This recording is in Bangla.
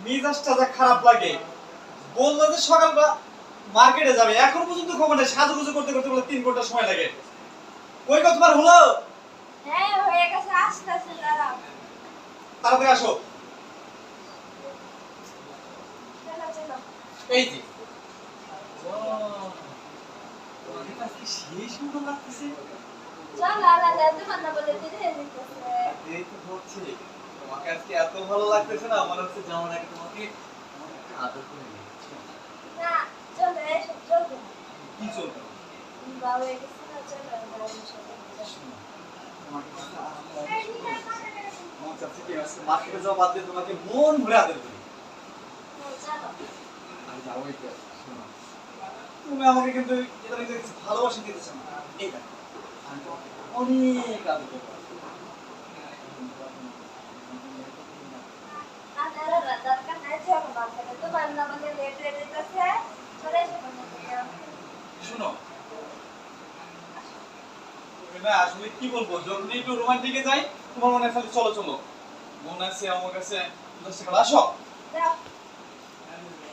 মিজাজটা যা খারাপ লাগে। বললো যে সকালবেলা মার্কেটে যাবে, এখন পর্যন্ত খবর নেই। সাজুগুজু করতে করতে বলে 3 ঘন্টা সময় লাগে। কই গো তোমার হলো? হ্যাঁ হয়ে গেছে, আসতেছে দাঁড়াও। তাড়াতাড়ি আসো। চলো চলো। এই যে তোমাকে তো আজকে সেই সুন্দর লাগতেছে। চলো আলাদা দোকান না বলে দিতে দিতেছে। এই তো হচ্ছে, তোমাকে আজকে এত ভালো লাগতেছে না, মনে হচ্ছে যেমন আগে তোমাকে অনেক আদর করে নিয়েছি। না চলো এসো চলবে। কি চলবে? বাবা হয়ে গেছে না, চলো বাড়ির সাথে। তোমার কাছে মন চাচ্ছে কি আজকে মার্কেটে যাওয়া বাদ দিয়ে তোমাকে মন ভরে আদর করি। চলো। আমি যাবোই তো। শোনো, তুমি আমাকে কিন্তু এটা নিজে কিছু ভালোবাসা দিতেছ না। এই দেখো, আমি তোমাকে অনেক আদর করবো। আপনারা দরকার নাই, চলো বাসায়। তোমার না মানে লেট হয়ে যেতেছে, চলে এসো বাসায়। শোনো, তুমি না আসলে কি বলবো, যখন একটু রোমান্টিকে যাই তোমার মনে হয় খালি চলো চলো। মনে আছে আমার কাছে, আসো। যাও।